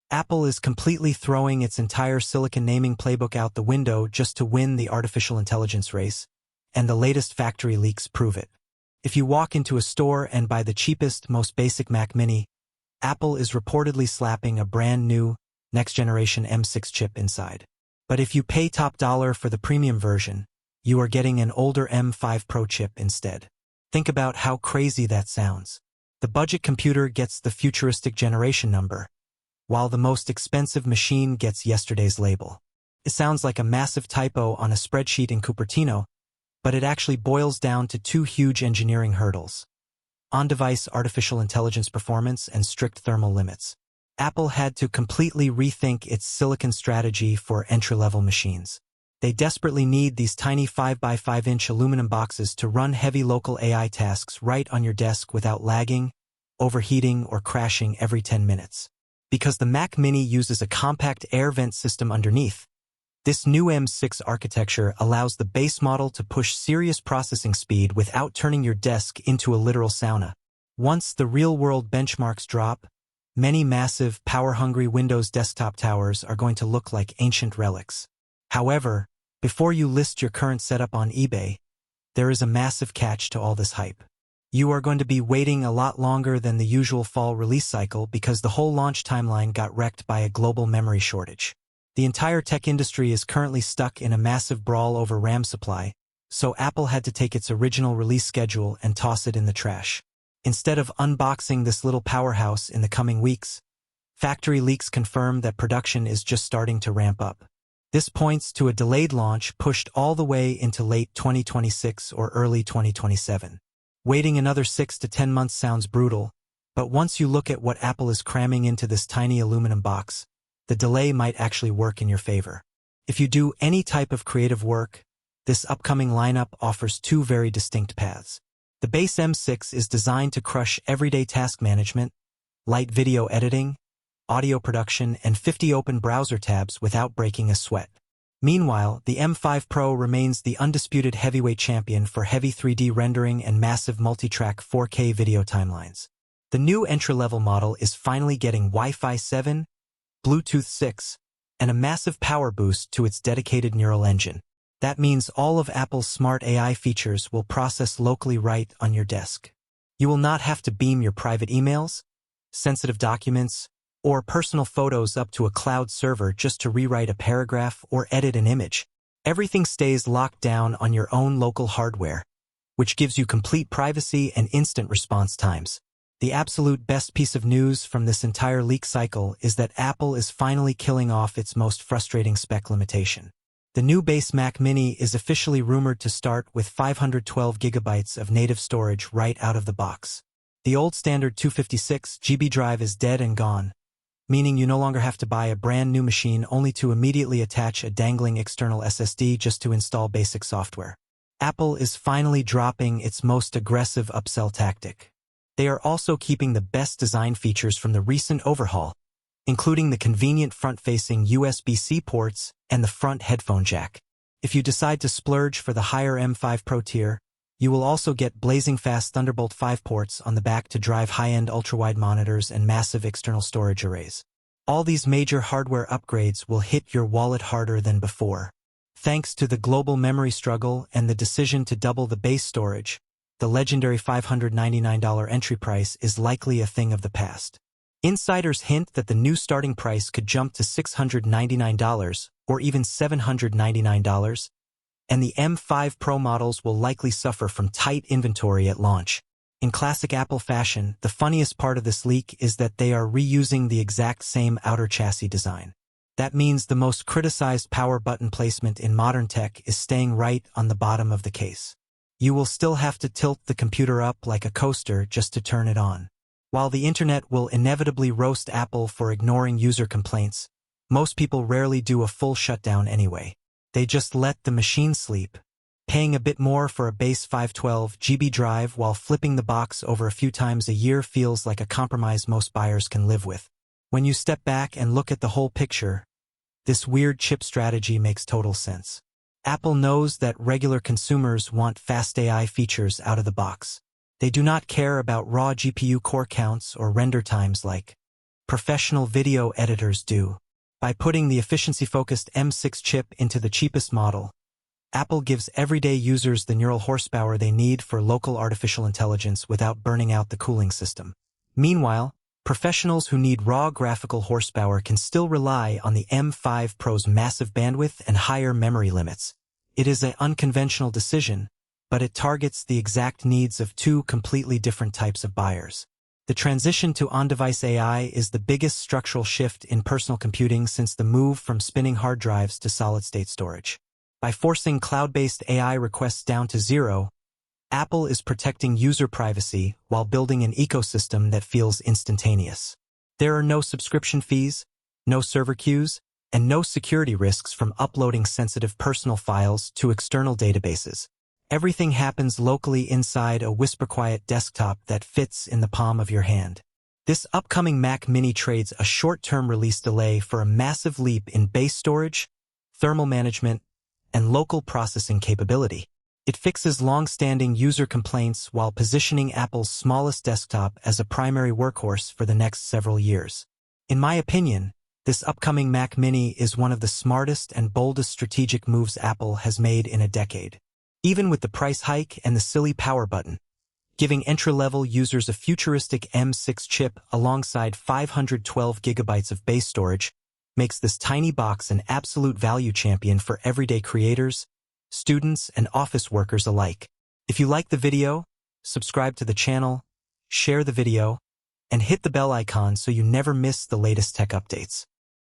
Apple is completely throwing its entire silicon naming playbook out the window just to win the artificial intelligence race, and the latest factory leaks prove it. If you walk into a store and buy the cheapest, most basic Mac Mini, Apple is reportedly slapping a brand new, next-generation M6 chip inside. But if you pay top dollar for the premium version, you are getting an older M5 Pro chip instead. Think about how crazy that sounds. The budget computer gets the futuristic generation number, while the most expensive machine gets yesterday's label. It sounds like a massive typo on a spreadsheet in Cupertino, but it actually boils down to two huge engineering hurdles: on-device artificial intelligence performance and strict thermal limits. Apple had to completely rethink its silicon strategy for entry-level machines. They desperately need these tiny 5x5-inch aluminum boxes to run heavy local AI tasks right on your desk without lagging, overheating, or crashing every 10 minutes. Because the Mac Mini uses a compact air vent system underneath, this new M6 architecture allows the base model to push serious processing speed without turning your desk into a literal sauna. Once the real-world benchmarks drop, many massive, power-hungry Windows desktop towers are going to look like ancient relics. However, before you list your current setup on eBay, there is a massive catch to all this hype. You are going to be waiting a lot longer than the usual fall release cycle because the whole launch timeline got wrecked by a global memory shortage. The entire tech industry is currently stuck in a massive brawl over RAM supply, so Apple had to take its original release schedule and toss it in the trash. Instead of unboxing this little powerhouse in the coming weeks, factory leaks confirm that production is just starting to ramp up. This points to a delayed launch pushed all the way into late 2026 or early 2027. Waiting another 6 to 10 months sounds brutal, but once you look at what Apple is cramming into this tiny aluminum box, the delay might actually work in your favor. If you do any type of creative work, this upcoming lineup offers two very distinct paths. The base M6 is designed to crush everyday task management, light video editing, audio production, and 50 open browser tabs without breaking a sweat. Meanwhile, the M5 Pro remains the undisputed heavyweight champion for heavy 3D rendering and massive multi-track 4K video timelines. The new entry-level model is finally getting Wi-Fi 7, Bluetooth 6, and a massive power boost to its dedicated neural engine. That means all of Apple's smart AI features will process locally right on your desk. You will not have to beam your private emails, sensitive documents, or personal photos up to a cloud server just to rewrite a paragraph or edit an image. Everything stays locked down on your own local hardware, which gives you complete privacy and instant response times. The absolute best piece of news from this entire leak cycle is that Apple is finally killing off its most frustrating spec limitation. The new base Mac Mini is officially rumored to start with 512 gigabytes of native storage right out of the box. The old standard 256 GB drive is dead and gone, meaning you no longer have to buy a brand new machine only to immediately attach a dangling external SSD just to install basic software. Apple is finally dropping its most aggressive upsell tactic. They are also keeping the best design features from the recent overhaul, including the convenient front-facing USB-C ports and the front headphone jack. If you decide to splurge for the higher M5 Pro tier, you will also get blazing fast Thunderbolt 5 ports on the back to drive high-end ultra-wide monitors and massive external storage arrays. All these major hardware upgrades will hit your wallet harder than before. Thanks to the global memory struggle and the decision to double the base storage, the legendary $599 entry price is likely a thing of the past. Insiders hint that the new starting price could jump to $699 or even $799, and the M5 Pro models will likely suffer from tight inventory at launch. In classic Apple fashion, the funniest part of this leak is that they are reusing the exact same outer chassis design. That means the most criticized power button placement in modern tech is staying right on the bottom of the case. You will still have to tilt the computer up like a coaster just to turn it on. While the internet will inevitably roast Apple for ignoring user complaints, most people rarely do a full shutdown anyway. They just let the machine sleep, paying a bit more for a base 512 GB drive while flipping the box over a few times a year feels like a compromise most buyers can live with. When you step back and look at the whole picture, this weird chip strategy makes total sense. Apple knows that regular consumers want fast AI features out of the box. They do not care about raw GPU core counts or render times like professional video editors do. By putting the efficiency-focused M6 chip into the cheapest model, Apple gives everyday users the neural horsepower they need for local artificial intelligence without burning out the cooling system. Meanwhile, professionals who need raw graphical horsepower can still rely on the M5 Pro's massive bandwidth and higher memory limits. It is an unconventional decision, but it targets the exact needs of two completely different types of buyers. The transition to on-device AI is the biggest structural shift in personal computing since the move from spinning hard drives to solid-state storage. By forcing cloud-based AI requests down to zero, Apple is protecting user privacy while building an ecosystem that feels instantaneous. There are no subscription fees, no server queues, and no security risks from uploading sensitive personal files to external databases. Everything happens locally inside a whisper-quiet desktop that fits in the palm of your hand. This upcoming Mac Mini trades a short-term release delay for a massive leap in base storage, thermal management, and local processing capability. It fixes long-standing user complaints while positioning Apple's smallest desktop as a primary workhorse for the next several years. In my opinion, this upcoming Mac Mini is one of the smartest and boldest strategic moves Apple has made in a decade. Even with the price hike and the silly power button, giving entry-level users a futuristic M6 chip alongside 512 gigabytes of base storage makes this tiny box an absolute value champion for everyday creators, students, and office workers alike. If you like the video, subscribe to the channel, share the video, and hit the bell icon so you never miss the latest tech updates.